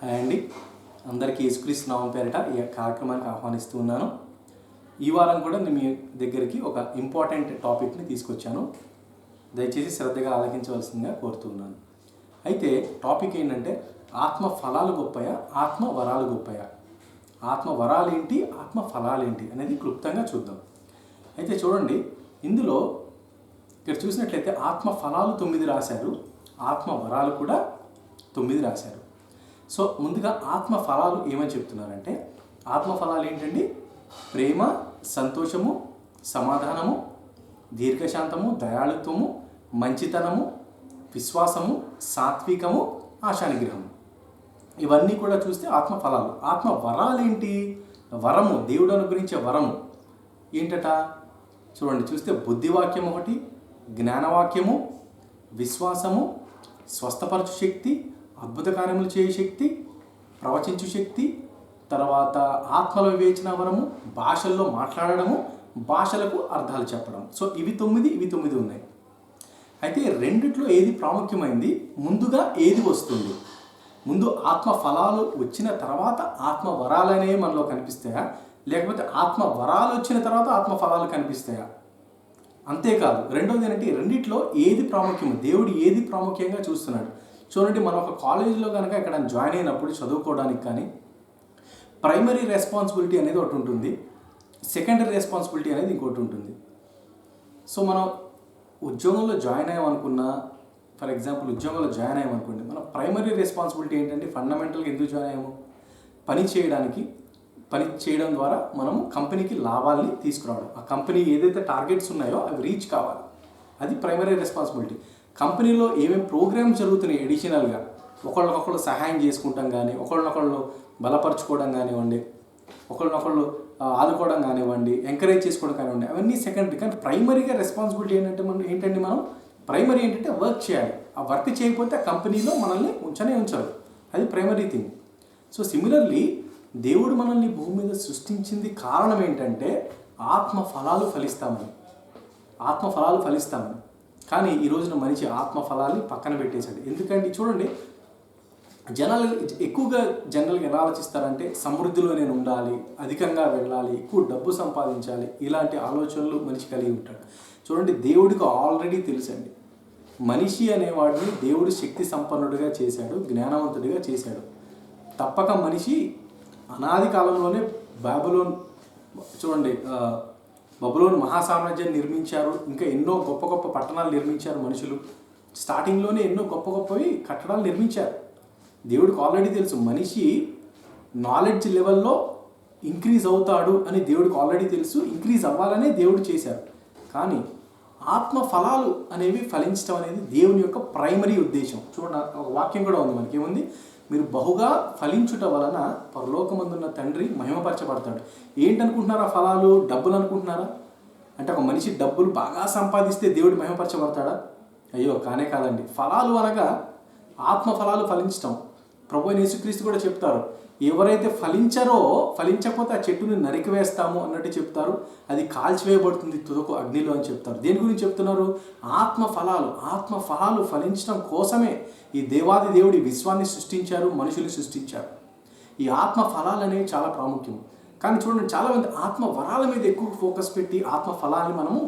Hi అండి, అందరికీ యేసుక్రీస్తు నామం పేరిట ఈ కార్యక్రమానికి ఆహ్వానిస్తూ ఉన్నాను. ఈ వారం కూడా నేను మీ దగ్గరికి ఒక ఇంపార్టెంట్ టాపిక్ని తీసుకొచ్చాను. దయచేసి శ్రద్ధగా ఆలకించవలసిందిగా కోరుతున్నాను. అయితే టాపిక్ ఏంటంటే ఆత్మ ఫలాలు గొప్పయా, ఆత్మ వరాలు గొప్పయా, ఆత్మ వరాలేంటి, ఆత్మ ఫలాలేంటి అనేది క్లుప్తంగా చూద్దాం. అయితే చూడండి, ఇందులో ఇక్కడ చూసినట్లయితే ఆత్మ ఫలాలు 9 రాశారు, ఆత్మ వరాలు కూడా 9 రాశారు. సో ముందుగా ఆత్మ ఫలాలు ఏమని చెప్తున్నారంటే, ఆత్మ ఫలాలు ఏంటండి? ప్రేమ, సంతోషము, సమాధానము, దీర్ఘశాంతము, దయాళుత్వము, మంచితనము, విశ్వాసము, సాత్వికము, ఆశానిగ్రహము. ఇవన్నీ కూడా చూస్తే ఆత్మ ఫలాలు. ఆత్మ వరాలేంటి? వరము, దేవుడు అనుగ్రహించే వరము ఏంటట? చూడండి, చూస్తే బుద్ధివాక్యం ఒకటి, జ్ఞానవాక్యము, విశ్వాసము, స్వస్థపరచు శక్తి, అద్భుత కార్యములు చేయు శక్తి, ప్రవచించు శక్తి, తర్వాత ఆత్మల వివేచన వరము, భాషల్లో మాట్లాడడము, భాషలకు అర్థాలు చెప్పడం. సో ఇవి 9 ఉన్నాయి. అయితే రెండిట్లో ఏది ప్రాముఖ్యమైంది? ముందుగా ఏది వస్తుంది? ముందు ఆత్మ ఫలాలు వచ్చిన తర్వాత ఆత్మ వరాలు అనేవి మనలో కనిపిస్తాయా, లేకపోతే ఆత్మ వరాలు వచ్చిన తర్వాత ఆత్మ ఫలాలు కనిపిస్తాయా? అంతేకాదు, రెండోది ఏంటంటే రెండిట్లో ఏది ప్రాముఖ్యము, దేవుడు ఏది ప్రాముఖ్యంగా చూస్తున్నాడు? చూడండి, మనం ఒక కాలేజీలో కనుక ఇక్కడ జాయిన్ అయినప్పుడు చదువుకోవడానికి కానీ ప్రైమరీ రెస్పాన్సిబిలిటీ అనేది ఒకటి ఉంటుంది, సెకండరీ రెస్పాన్సిబిలిటీ అనేది ఇంకోటి ఉంటుంది. సో మనం ఉద్యోగంలో జాయిన్ అయ్యామనుకున్నా, ఫర్ ఎగ్జాంపుల్ ఉద్యోగంలో జాయిన్ అయ్యామనుకోండి, మన ప్రైమరీ రెస్పాన్సిబిలిటీ ఏంటంటే ఫండమెంటల్గా ఎందుకు జాయిన్ అయ్యాము? పని చేయడం ద్వారా మనము కంపెనీకి లాభాలని తీసుకురావడం, ఆ కంపెనీ ఏదైతే టార్గెట్స్ ఉన్నాయో అవి రీచ్ కావాలి, అది ప్రైమరీ రెస్పాన్సిబిలిటీ. కంపెనీలో ఏమేమి ప్రోగ్రామ్స్ జరుగుతున్నాయి అడిషనల్గా, ఒకళ్ళనొకళ్ళు సహాయం చేసుకుంటాం కానీ, ఒకళ్ళనొకళ్ళు బలపరచుకోవడం కానివ్వండి, ఒకళ్ళనొకళ్ళు ఆదుకోవడం కానివ్వండి, ఎంకరేజ్ చేసుకోవడం కానివ్వండి, అవన్నీ సెకండరీ. కానీ ప్రైమరీగా రెస్పాన్సిబిలిటీ ఏంటంటే మనం ప్రైమరీ ఏంటంటే వర్క్ చేయాలి. ఆ వర్క్ చేయకపోతే ఆ కంపెనీలో మనల్ని ఉంచరు, అది ప్రైమరీ థింగ్. సో సిమిలర్లీ దేవుడు మనల్ని భూమి మీద సృష్టించింది కారణం ఏంటంటే ఆత్మ ఫలాలు ఫలిస్తామని. కానీ ఈ రోజున మనిషి ఆత్మ ఫలాల్ని పక్కన పెట్టేశాడు. ఎందుకంటే చూడండి, ఎక్కువగా జనరల్గా ఎలా ఆలోచిస్తారంటే సమృద్ధిలో నేను ఉండాలి, అధికంగా వెళ్ళాలి, ఎక్కువ డబ్బు సంపాదించాలి, ఇలాంటి ఆలోచనలు మనిషి కలిగి ఉంటాడు. చూడండి, దేవుడికి ఆల్రెడీ తెలుసండి, మనిషి అనేవాడిని దేవుడు శక్తి సంపన్నుడిగా చేశాడు, జ్ఞానవంతుడిగా చేశాడు. తప్పక మనిషి అనాది కాలంలోనే బబులోను మహాసామ్రాజ్యాన్ని నిర్మించారు, ఇంకా ఎన్నో గొప్ప గొప్ప పట్టణాలు నిర్మించారు మనుషులు. స్టార్టింగ్లోనే ఎన్నో గొప్ప గొప్పవి కట్టడాలు నిర్మించారు. దేవుడికి ఆల్రెడీ తెలుసు మనిషి నాలెడ్జ్ లెవెల్లో ఇంక్రీజ్ అవుతాడు అని దేవుడికి ఆల్రెడీ తెలుసు, ఇంక్రీజ్ అవ్వాలనే దేవుడు చేశారు. కానీ ఆత్మ ఫలాలు అనేవి ఫలించడం అనేది దేవుని యొక్క ప్రైమరీ ఉద్దేశం. చూడండి, ఒక వాక్యం కూడా ఉంది మనకి, ఏముంది? మీరు బహుగా ఫలించుట వలన పరలోకమందున్న తండ్రి మహిమపరచబడతాడు. ఏంటనుకుంటున్నారా ఫలాలు? డబ్బులు అనుకుంటున్నారా? అంటే ఒక మనిషి డబ్బులు బాగా సంపాదిస్తే దేవుడు మహిమపరచబడతాడా? అయ్యో, కానే కాదండి. ఫలాలు అనగా ఆత్మ ఫలాలు ఫలించటం. ప్రభువైన యేసుక్రీస్తు కూడా చెప్తారు, ఎవరైతే ఫలించకపోతే ఆ చెట్టుని నరికివేస్తాము అన్నట్టు చెప్తారు, అది కాల్చివేయబడుతుంది తుదకు అగ్నిలో అని చెప్తారు. దేని గురించి చెప్తున్నారు? ఆత్మ ఫలాలు ఫలించడం కోసమే ఈ దేవాది దేవుడి విశ్వాన్ని సృష్టించారు, మనుషులు సృష్టించారు. ఈ ఆత్మ ఫలాలు అనేవి చాలా ప్రాముఖ్యం. కానీ చూడండి, చాలామంది ఆత్మ వరాల మీద ఎక్కువ ఫోకస్ పెట్టి ఆత్మ ఫలాన్ని మనము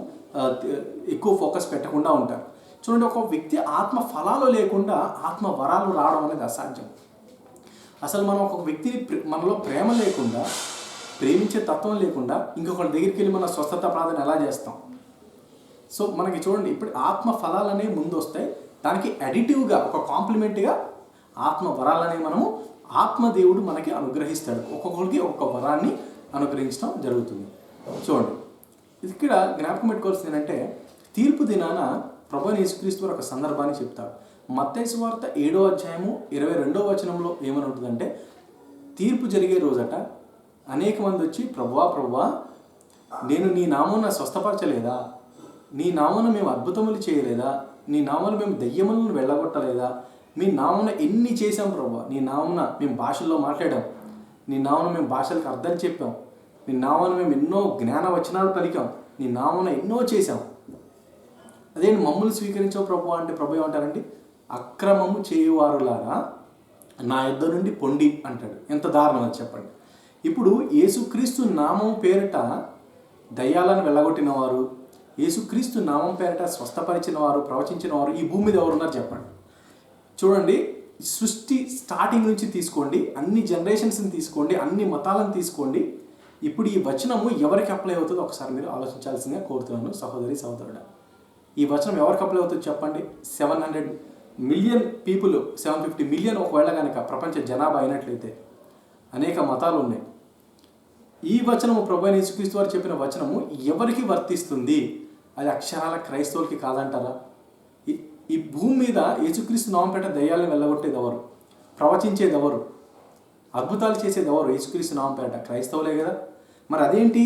ఎక్కువ ఫోకస్ పెట్టకుండా ఉంటారు. చూడండి, ఒక వ్యక్తి ఆత్మ ఫలాలు లేకుండా ఆత్మ వరాలు రావడం అనేది అసాధ్యం. అసలు మనం ఒక వ్యక్తిని మనలో ప్రేమ లేకుండా, ప్రేమించే తత్వం లేకుండా ఇంకొకరి దగ్గరికి వెళ్ళి మన స్వస్థత ప్రార్థన ఎలా చేస్తాం? సో మనకి చూడండి, ఇప్పుడు ఆత్మ ఫలాలనే ముందు వస్తాయి, దానికి అడిటివ్గా ఒక కాంప్లిమెంట్గా ఆత్మ వరాలనే మనము ఆత్మదేవుడు మనకి అనుగ్రహిస్తాడు. ఒక్కొక్కరికి ఒక్కొక్క వరాన్ని అనుగ్రహించడం జరుగుతుంది. చూడండి, ఇక్కడ జ్ఞాపకం పెట్టుకోవాల్సింది ఏంటంటే, తీర్పు దినాన ప్రభువైన యేసుక్రీస్తు ఒక సందర్భాన్ని చెప్తారు. మత్తయి సువార్త 7వ అధ్యాయము 22వ వచనంలో ఏమని ఉంటుందంటే, తీర్పు జరిగే రోజట అనేక మంది వచ్చి, ప్రభువా నేను నీ నామమున స్వస్థపరచలేదా? నీ నామమున మేము అద్భుతములు చేయలేదా? నీ నామమున మేము దయ్యములను వెళ్ళగొట్టలేదా? మీ నామమున ఎన్ని చేశాం ప్రభువా? నీ నామమున మేము భాషల్లో మాట్లాడాం, నీ నామమున మేము భాషలకు అర్థాలు చెప్పాం, నీ నామమున మేము ఎన్నో జ్ఞాన వచనాలు పలికాం, నీ నామమున ఎన్నో చేశాం, అదే మమ్మల్ని స్వీకరించావు ప్రభు అంటే ప్రభు ఏమంటారండి? అక్రమము చేయువారులారా నా యుద్ధ నుండి పొండి అంటాడు. ఎంత దారుణం అది చెప్పండి. ఇప్పుడు యేసుక్రీస్తు నామం పేరిట దయ్యాలను వెళ్ళగొట్టిన వారు, యేసుక్రీస్తు నామం పేరిట స్వస్థపరిచిన వారు, ప్రవచించిన వారు ఈ భూమి మీద ఎవరున్నారు చెప్పండి. చూడండి, సృష్టి స్టార్టింగ్ నుంచి తీసుకోండి, అన్ని జనరేషన్స్ని తీసుకోండి, అన్ని మతాలను తీసుకోండి. ఇప్పుడు ఈ వచనము ఎవరికి అప్లై అవుతుందో ఒకసారి మీరు ఆలోచించాల్సిందిగా కోరుతున్నాను సహోదరి సహోదరుడా. ఈ వచనం ఎవరికి అప్లై అవుతుందో చెప్పండి. 700 మిలియన్ పీపుల్, 750 మిలియన్ ఒకవేళ కనుక ప్రపంచ జనాభా అయినట్లయితే అనేక మతాలు ఉన్నాయి. ఈ వచనము ప్రభువైన యేసుక్రీస్తు వారు చెప్పిన వచనము ఎవరికి వర్తిస్తుంది? అది అక్షరాల క్రైస్తవులకి కాదంటారా? ఈ భూమి మీద యేసుక్రీస్తు నామపేట దయ్యాలను వెళ్ళగొట్టేది ఎవరు? ప్రవచించేది ఎవరు? అద్భుతాలు చేసేది ఎవరు? యేసుక్రీస్తు నామపేట క్రైస్తవులే కదా. మరి అదేంటి,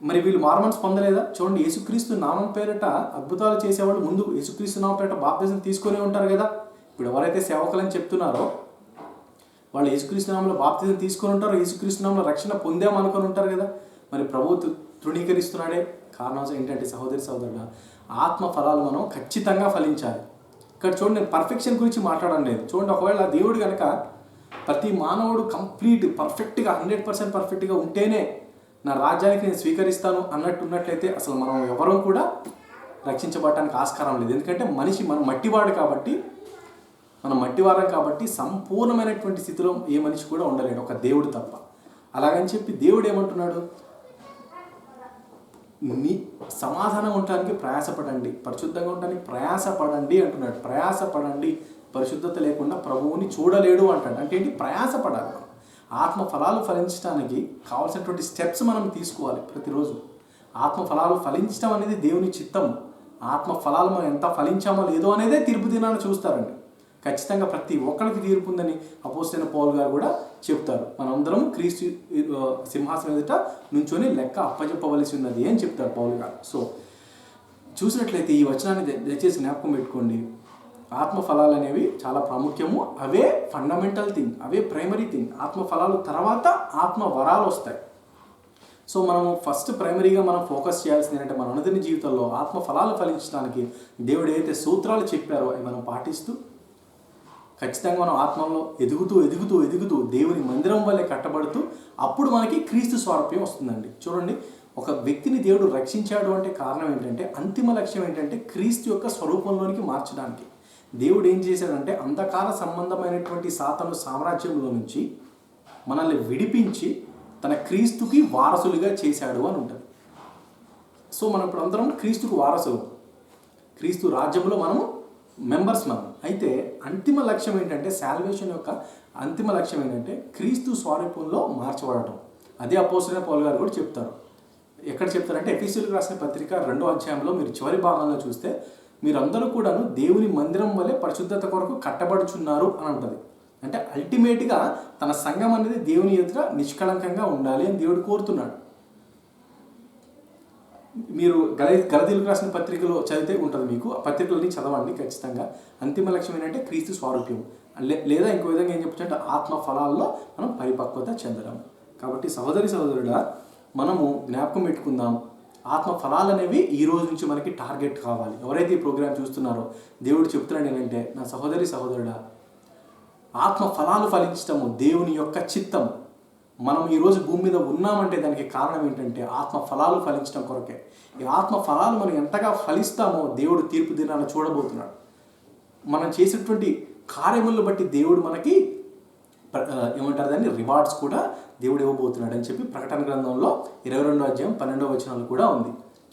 మరి వీళ్ళు మార్మన్స్ పొందలేదా? చూడండి, యేసుక్రీస్తు నామం పేరిట అద్భుతాలు చేసేవాళ్ళు ముందు యేసుక్రీస్తు నామం పేరిట బాప్తిజం తీసుకునే ఉంటారు కదా. ఇప్పుడు ఎవరైతే సేవకులని చెప్తున్నారో వాళ్ళు యేసుక్రీస్తు నామంలో బాప్తిజం తీసుకొని ఉంటారు, యేసుక్రీస్తు నామంలో రక్షణ పొందామనుకొని ఉంటారు కదా. మరి ప్రభువు తృణీకరిస్తున్నాడే. కారణం ఏంటంటే సహోదరి సహోదరుడా, ఆత్మ ఫలాలు మనం ఖచ్చితంగా ఫలించాలి. ఇక్కడ చూడండి, నేను పర్ఫెక్షన్ గురించి మాట్లాడడం లేదు. చూడండి, ఒకవేళ దేవుడు కనుక ప్రతి మానవుడు కంప్లీట్ పర్ఫెక్ట్గా 100% పర్ఫెక్ట్గా ఉంటేనే నా రాజ్యానికి నేను స్వీకరిస్తాను ఉన్నట్లయితే అసలు మనం ఎవరూ కూడా రక్షించబడటానికి ఆస్కారం లేదు. ఎందుకంటే మనం మట్టివాడు కాబట్టి, మనం మట్టివారం కాబట్టి సంపూర్ణమైనటువంటి స్థితిలో ఏ మనిషి కూడా ఉండలేడు, ఒక దేవుడు తప్ప. అలాగని చెప్పి దేవుడు ఏమంటున్నాడు? నీ సమాధానం ఉండడానికి ప్రయాసపడండి, పరిశుద్ధంగా ఉండడానికి ప్రయాసపడండి అంటున్నాడు. ప్రయాసపడండి, పరిశుద్ధత లేకుండా ప్రభువుని చూడలేడు అంటాడు. అంటే ఏంటి? ప్రయాసపడాలి. ఆత్మ ఫలాలు ఫలించడానికి కావాల్సినటువంటి స్టెప్స్ మనం తీసుకోవాలి ప్రతిరోజు. ఆత్మ ఫలాలు ఫలించడం అనేది దేవుని చిత్తం. ఆత్మ ఫలాలు మనం ఎంత ఫలించామో లేదో అనేదే తీర్పు దినాన్ని చూస్తారండి. ఖచ్చితంగా ప్రతి ఒక్కరికి తీర్పు ఉందని అపోస్తలుడైన పౌలు గారు కూడా చెప్తారు. మనందరం క్రీస్తు సింహాసనం ఎదుట నుంచొని లెక్క అప్పచెప్పవలసి ఉన్నది అని చెప్తారు పౌలు గారు. సో చూసినట్లయితే ఈ వచనాన్ని దయచేసి జ్ఞాపకం పెట్టుకోండి. ఆత్మ ఫలాలు అనేవి చాలా ప్రాముఖ్యము. అవే ఫండమెంటల్ థింగ్, అవే ప్రైమరీ థింగ్. ఆత్మ ఫలాలు తర్వాత ఆత్మ వరాలు వస్తాయి. సో మనము ఫస్ట్ ప్రైమరీగా మనం ఫోకస్ చేయాల్సింది ఏంటంటే మన అనుదిన జీవితంలో ఆత్మ ఫలాలు ఫలించడానికి దేవుడు ఏదైతే సూత్రాలు చెప్పారో అవి మనం పాటిస్తూ ఖచ్చితంగా మనం ఆత్మలో ఎదుగుతూ ఎదుగుతూ ఎదుగుతూ దేవుని మందిరం వల్లే కట్టబడుతూ అప్పుడు మనకి క్రీస్తు స్వారూప్యం వస్తుందండి. చూడండి, ఒక వ్యక్తిని దేవుడు రక్షించాడు అంటే కారణం ఏంటంటే, అంతిమ లక్ష్యం ఏంటంటే క్రీస్తు యొక్క స్వరూపంలోనికి మార్చడానికి. దేవుడు ఏం చేశాడంటే అంధకార సంబంధమైనటువంటి సాతాను సామ్రాజ్యంలో నుంచి మనల్ని విడిపించి తన క్రీస్తుకి వారసులుగా చేశాడు అని ఉంటుంది. సో మనం ఇప్పుడు అందరం క్రీస్తుకు వారసులు, క్రీస్తు రాజ్యంలో మనము మెంబర్స్ మనం. అయితే అంతిమ లక్ష్యం ఏంటంటే, సాల్వేషన్ యొక్క అంతిమ లక్ష్యం ఏంటంటే క్రీస్తు స్వరూపంలో మార్చబడటం. అదే అపోస్తలుడైన పౌలు గారు కూడా చెప్తారు. ఎక్కడ చెప్తారంటే ఎఫెసీయులకు రాసిన పత్రిక 2వ అధ్యాయంలో మీరు చివరి భాగంలో చూస్తే మీరందరూ కూడాను దేవుని మందిరం వలె పరిశుద్ధత కొరకు కట్టబడుచున్నారు అని ఉంటుంది. అంటే అల్టిమేట్గా తన సంఘం అనేది దేవుని ఎదుట నిష్కళంకంగా ఉండాలి అని దేవుడు కోరుతున్నాడు. మీరు గలతీయులకు రాసిన పత్రికలో చదివితే ఉంటుంది, మీకు ఆ పత్రికలని చదవండి ఖచ్చితంగా. అంతిమ లక్ష్యం ఏంటంటే క్రీస్తు స్వారూప్యం, లేదా ఇంకో విధంగా ఏం చెప్పొచ్చు అంటే ఆత్మ ఫలాల్లో మనం పరిపక్వత చెందడం. కాబట్టి సహోదరి సహోదరుడా, మనము జ్ఞాపకం పెట్టుకుందాం, ఆత్మ ఫలాలు అనేవి ఈ రోజు నుంచి మనకి టార్గెట్ కావాలి. ఎవరైతే ఈ ప్రోగ్రామ్ చూస్తున్నారో దేవుడు చెప్తున్నాడు ఏంటంటే, నా సహోదరి సహోదరుడా, ఆత్మ ఫలాలు ఫలించటము దేవుని యొక్క చిత్తం. మనం ఈరోజు భూమి మీద ఉన్నామంటే దానికి కారణం ఏంటంటే ఆత్మ ఫలాలు ఫలించడం కొరకే. ఈ ఆత్మ ఫలాలు మనం ఎంతగా ఫలిస్తామో దేవుడు తీర్పు దినాన్ని చూడబోతున్నాడు. మనం చేసినటువంటి కార్యములను బట్టి దేవుడు మనకి ఏమంటారు దాన్ని రివార్డ్స్ కూడా దేవుడు ఇవ్వబోతున్నాడు అని చెప్పి ప్రకటన గ్రంథంలో 22వ అధ్యాయం 12వ వచనాలు కూడా ఉంది.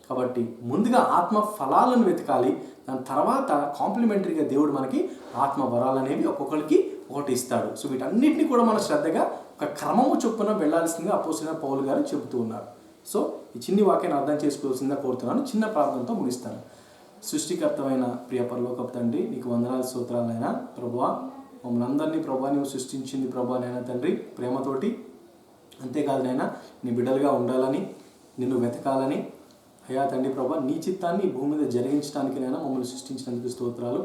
కాబట్టి ముందుగా ఆత్మ ఫలాలను వెతకాలి, దాని తర్వాత కాంప్లిమెంటరీగా దేవుడు మనకి ఆత్మ వరాలు అనేవి ఒక్కొక్కరికి ఒకటి ఇస్తాడు. సో వీటన్నిటిని కూడా మన శ్రద్ధగా ఒక క్రమము చొప్పున వెళ్లాల్సిందిగా అపోస్తలుడైన పౌలు గారు చెబుతూ ఉన్నారు. సో ఈ చిన్ని వాక్యాన్ని అర్థం చేసుకోవాల్సిందిగా కోరుతున్నాను. చిన్న ప్రార్థనతో ముగిస్తాను. సృష్టికర్తమైన ప్రియ పరలోకపు తండ్రి, నీకు వందనాలు స్తోత్రాలైనా ప్రభువా. మమ్మల్ని అందరినీ ప్రభువా నీవు సృష్టించింది ప్రభువానైనా తండ్రి ప్రేమతోటి. అంతేకాదు నైనా నీ బిడ్డలుగా ఉండాలని, నిన్ను వెతకాలని అయ్యా తండ్రి ప్రభా, నీ చిత్తాన్ని భూమి మీద జరిగించడానికి నైనా మమ్మల్ని సృష్టించినందుకు స్తోత్రాలు.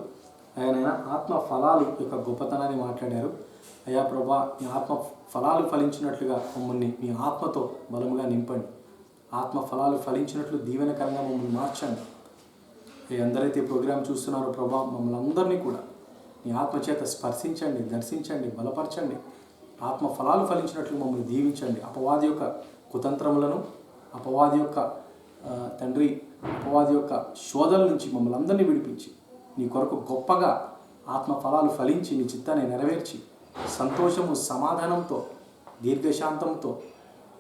అయ్యానైనా ఆత్మ ఫలాలు యొక్క గొప్పతనాన్ని మాట్లాడారు. అయ్యా ప్రభా, నీ ఆత్మ ఫలాలు ఫలించినట్లుగా మమ్మల్ని మీ ఆత్మతో బలముగా నింపండి. ఆత్మ ఫలాలు ఫలించినట్లు దీవెనకరంగా మమ్మల్ని మార్చండి. అందరైతే ప్రోగ్రాం చూస్తున్నారో ప్రభా, మమ్మల్ని అందరినీ కూడా నీ ఆత్మచేత స్పర్శించండి, దర్శించండి, బలపరచండి. ఆత్మ ఫలాలు ఫలించినట్లు మమ్మల్ని దీవించండి. అపవాది యొక్క కుతంత్రములను, అపవాది యొక్క తండ్రి అపవాది యొక్క శోధల నుంచి మమ్మల్ని అందరినీ విడిపించి నీ కొరకు గొప్పగా ఆత్మ ఫలాలు ఫలించి నీ చిత్తాన్ని నెరవేర్చి సంతోషము, సమాధానంతో, దీర్ఘశాంతంతో,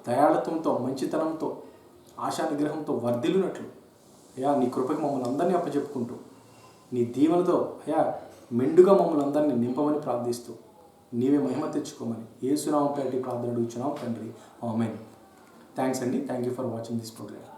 దయాళత్వంతో, మంచితనంతో, ఆశానిగ్రహంతో వర్ధిల్లునట్లు అయ్యా నీ కృపకి మమ్మల్ని అందరినీ అప్పచెప్పుకుంటూ నీ దీవెనతో అయ్యా మెండుగా మమ్మల్ని అందరినీ నింపమని ప్రార్థిస్తూ నీవే మహిమ తెచ్చుకోమని యేసు నామమున ప్రార్థన అడుగుచున్నాం తండ్రి. ఆమేన్. థ్యాంక్స్ అండి. Thank you for watching this programme.